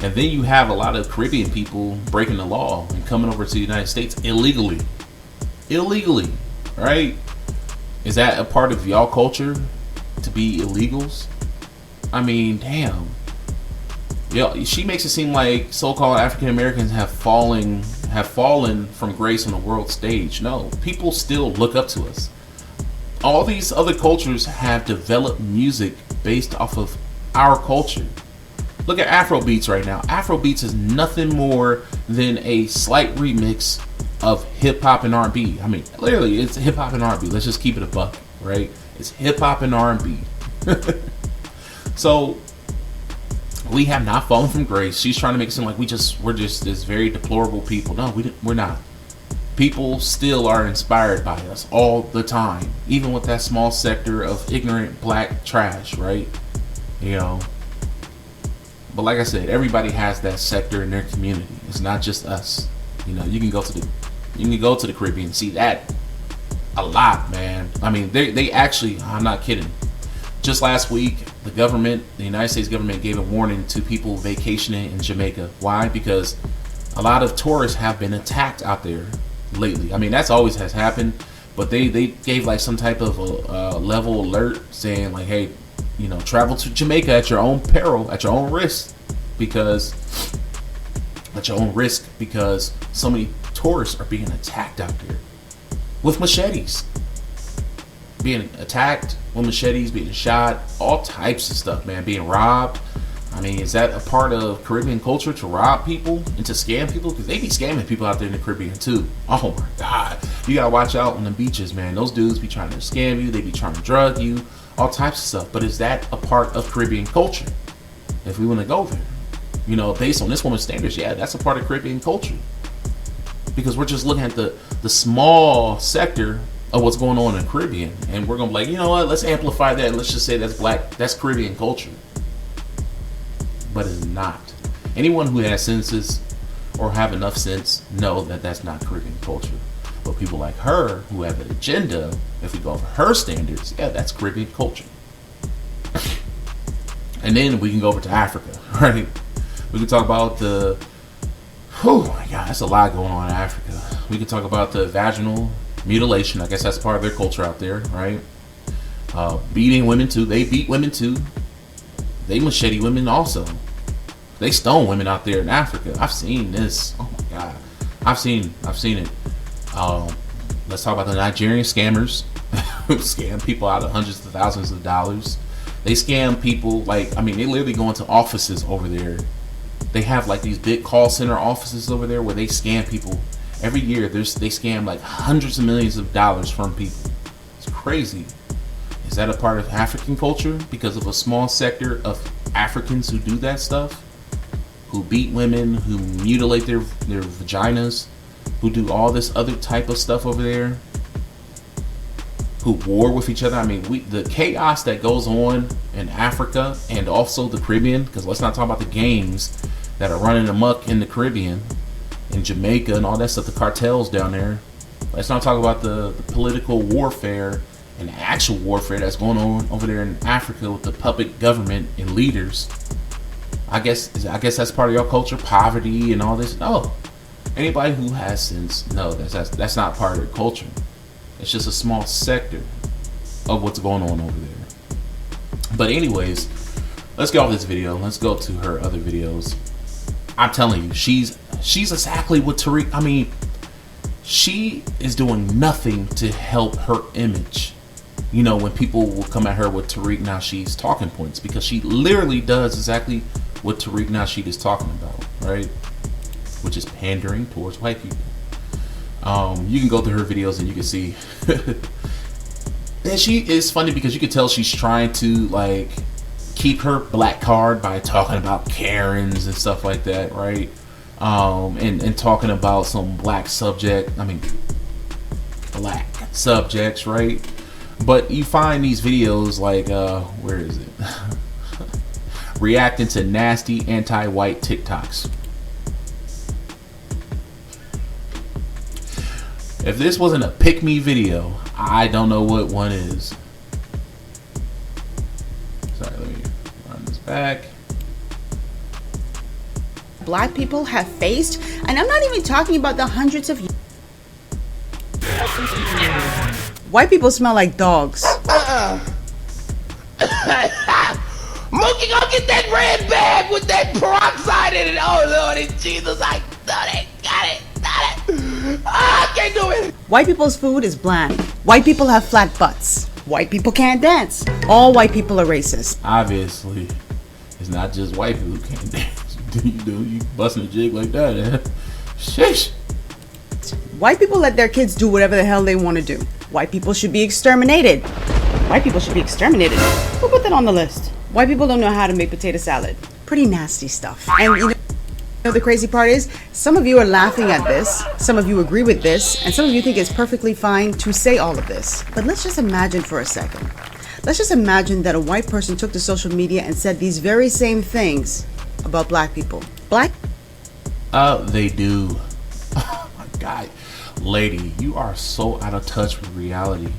and then you have a lot of Caribbean people breaking the law and coming over to the United States illegally, right? Is that a part of y'all culture to be illegals? I mean, damn. She makes it seem like so-called African Americans have fallen from grace on the world stage. No, people still look up to us. All these other cultures have developed music based off of our culture. Look at Afrobeats right now. Afrobeats is nothing more than a slight remix of hip-hop and R&B. I mean, literally, it's hip-hop and R&B. Let's just keep it a buck, right? It's hip-hop and R&B. So, we have not fallen from grace. She's trying to make it seem like we're just this very deplorable people. No, we're not. People still are inspired by us all the time, even with that small sector of ignorant black trash, right? But like I said, everybody has that sector in their community. It's not just us. You can go to the Caribbean and see that a lot, man. I mean, they actually, I'm not kidding. Just last week, the United States government gave a warning to people vacationing in Jamaica. Why? Because a lot of tourists have been attacked out there. lately. I mean, that's always has happened, but they gave like some type of a level alert saying like, hey, you know, travel to Jamaica at your own peril, at your own risk, because so many tourists are being attacked out there with machetes, being attacked with machetes, being shot, all types of stuff, man, being robbed. I mean, is that a part of Caribbean culture to rob people and to scam people? Because they be scamming people out there in the Caribbean too. Oh my God. You gotta watch out on the beaches, man. Those dudes be trying to scam you. They be trying to drug you, all types of stuff. But is that a part of Caribbean culture? If we want to go there, you know, based on this woman's standards, yeah, that's a part of Caribbean culture. Because we're just looking at the small sector of what's going on in the Caribbean. And we're gonna be like, you know what, let's amplify that. Let's just say that's Caribbean culture. But it's not. Anyone who has senses or have enough sense know that that's not Caribbean culture. But people like her who have an agenda, if we go for her standards, yeah, that's Caribbean culture. And then we can go over to Africa, right? We can talk about oh my God, that's a lot going on in Africa. We can talk about the vaginal mutilation. I guess that's part of their culture out there, right? Beating women too. They beat women too. They machete women also. They stone women out there in Africa. I've seen this. Oh my God. I've seen it. Let's talk about the Nigerian scammers who scam people out of hundreds of thousands of dollars. They scam people like, I mean, they literally go into offices over there. They have like these big call center offices over there where they scam people. Every year they scam like hundreds of millions of dollars from people. It's crazy. Is that a part of African culture? Because of a small sector of Africans who do that stuff? Who beat women, who mutilate their vaginas, who do all this other type of stuff over there? Who war with each other? I mean, the chaos that goes on in Africa and also the Caribbean, because let's not talk about the gangs that are running amok in the Caribbean, in Jamaica and all that stuff, the cartels down there. Let's not talk about the political warfare and actual warfare that's going on over there in Africa with the puppet government and leaders. I guess that's part of your culture, poverty and all this. No, anybody who has sense, no, that's not part of their culture. It's just a small sector of what's going on over there. But anyways, let's get off this video. Let's go to her other videos. I'm telling you, she's exactly what Tariq. I mean, she is doing nothing to help her image. You know, when people will come at her with Tariq Nasheed's talking points, because she literally does exactly what Tariq Nasheed is talking about, right? Which is pandering towards white people. You can go through her videos and you can see. And she is funny because you can tell she's trying to like keep her black card by talking about Karens and stuff like that, right? And talking about some black subjects, right? But you find these videos like, where is it? Reacting to nasty anti-white TikToks. If this wasn't a pick me video, I don't know what one is. Sorry, let me run this back. Black people have faced, and I'm not even talking about the hundreds of years. White people smell like dogs. Mookie, go get that red bag with that peroxide in it. Oh Lord, Jesus, I got it. I can't do it. White people's food is bland. White people have flat butts. White people can't dance. All white people are racist. Obviously, it's not just white people who can't dance. You busting a jig like that, eh? Sheesh. White people let their kids do whatever the hell they want to do. White people should be exterminated. White people should be exterminated. Who put that on the list? White people don't know how to make potato salad. Pretty nasty stuff. And you know the crazy part is, some of you are laughing at this, some of you agree with this, and some of you think it's perfectly fine to say all of this. But let's just imagine for a second. Let's just imagine that a white person took to social media and said these very same things about black people. They do. Oh my God. Lady, you are so out of touch with reality.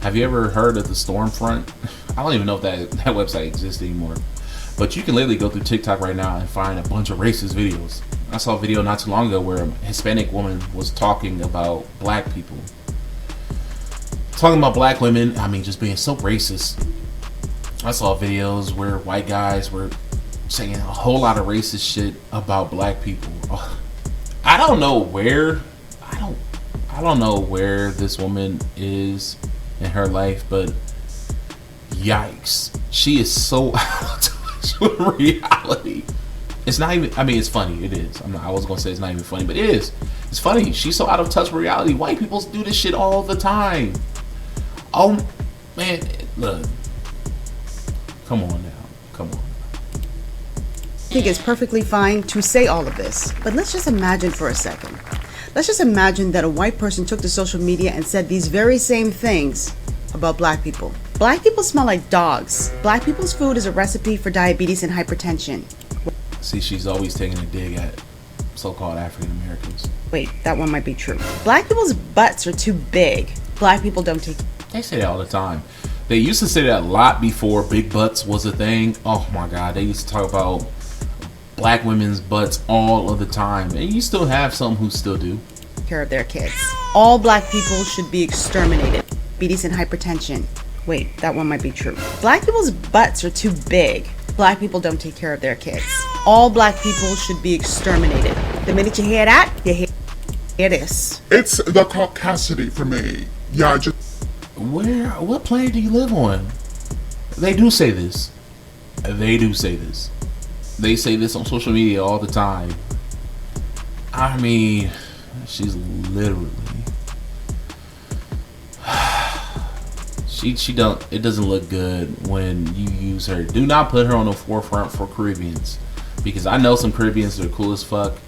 Have you ever heard of the Stormfront? I don't even know if that website exists anymore. But you can literally go through TikTok right now and find a bunch of racist videos. I saw a video not too long ago where a Hispanic woman was talking about black people. Talking about black women, I mean, just being so racist. I saw videos where white guys were saying a whole lot of racist shit about black people. I don't know where this woman is in her life, but yikes, she is so out of touch with reality. It's not even, I mean, it's funny, it is. I was gonna say it's not even funny, but it is. It's funny. She's so out of touch with reality. White people do this shit all the time. Oh man, look, come on now, come on. I think it's perfectly fine to say all of this, but let's just imagine for a second. Let's just imagine that a white person took to social media and said these very same things about black people. Black people smell like dogs. Black people's food is a recipe for diabetes and hypertension. See, she's always taking a dig at so-called African Americans. Wait, that one might be true. Black people's butts are too big. Black people don't take... They say that all the time. They used to say that a lot before big butts was a thing. Oh my God, they used to talk about black women's butts all of the time. And you still have some who still do. Care of their kids. All black people should be exterminated. Diabetes and hypertension. Wait, that one might be true. Black people's butts are too big. Black people don't take care of their kids. All black people should be exterminated. The minute you hear that, you hear this. It's the caucasity for me. Yeah, What planet do you live on? They do say this. They do say this. They say this on social media all the time. I mean, she's literally... She don't. It doesn't look good when you use her. Do not put her on the forefront for Caribbeans, because I know some Caribbeans that are cool as fuck.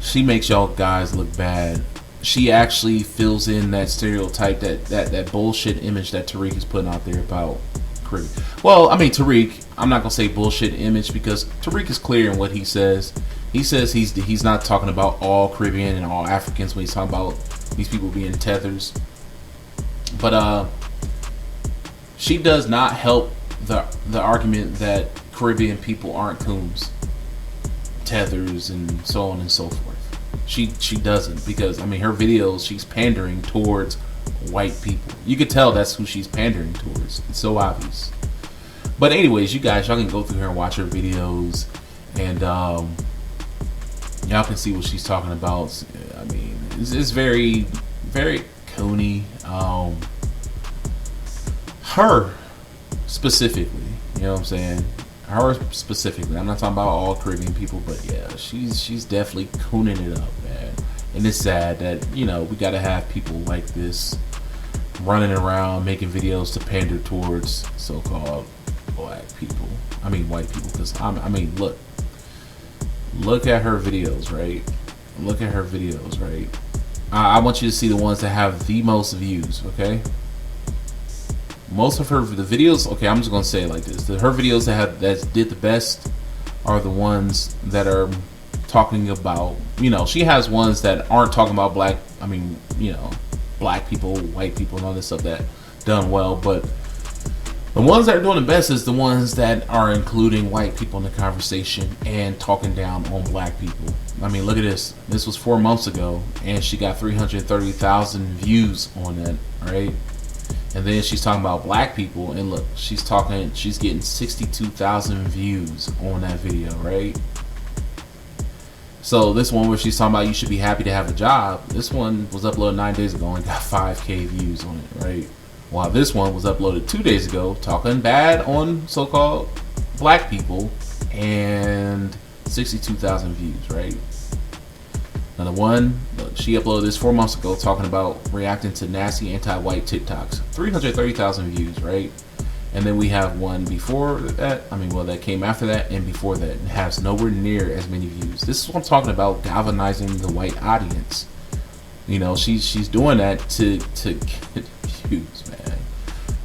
She makes y'all guys look bad. She actually fills in that stereotype, that bullshit image that Tariq is putting out there about Caribbean. Well, I mean, Tariq, I'm not gonna say bullshit image, because Tariq is clear in what he says. He says he's not talking about all Caribbean and all Africans when he's talking about these people being tethers. But she does not help the argument that Caribbean people aren't coons, tethers, and so on and so forth. She doesn't, because I mean, her videos, she's pandering towards white people. You could tell that's who she's pandering towards. It's so obvious. But anyways, y'all can go through her and watch her videos, and y'all can see what she's talking about. I mean, it's very, very coony. Her specifically, you know what I'm saying? Her specifically. I'm not talking about all Caribbean people, but yeah, she's definitely cooning it up, man. And it's sad that, you know, we gotta have people like this running around making videos to pander towards so-called black people. I mean, white people, because I mean, look at her videos, right? Look at her videos, right? I want you to see the ones that have the most views, okay? Most of the videos, okay, I'm just gonna say it like this: her videos that did the best are the ones that are talking about, you know, she has ones that aren't talking about black people, white people, and all this stuff that done well, but the ones that are doing the best is the ones that are including white people in the conversation and talking down on black people. I mean, look at this. This was 4 months ago, and she got 330,000 views on that, right? And then she's talking about black people, and look, she's getting 62,000 views on that video, right? So this one where she's talking about you should be happy to have a job, this one was uploaded 9 days ago and got 5K views on it, right? While this one was uploaded 2 days ago, talking bad on so-called black people, and 62,000 views, right? Now the one, look, she uploaded this 4 months ago talking about reacting to nasty anti-white TikToks. 330,000 views, right? And then we have one before that, I mean, well, that came after that and before that, and has nowhere near as many views. This is what I'm talking about, galvanizing the white audience. You know, she's doing that to get views, man.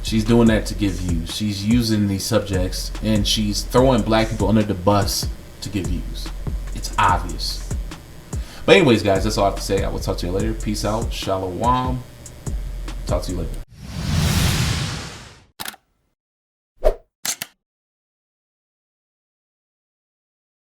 She's doing that to get views. She's using these subjects, and she's throwing black people under the bus to get views. It's obvious. But anyways, guys, that's all I have to say. I will talk to you later. Peace out. Shalom. Talk to you later.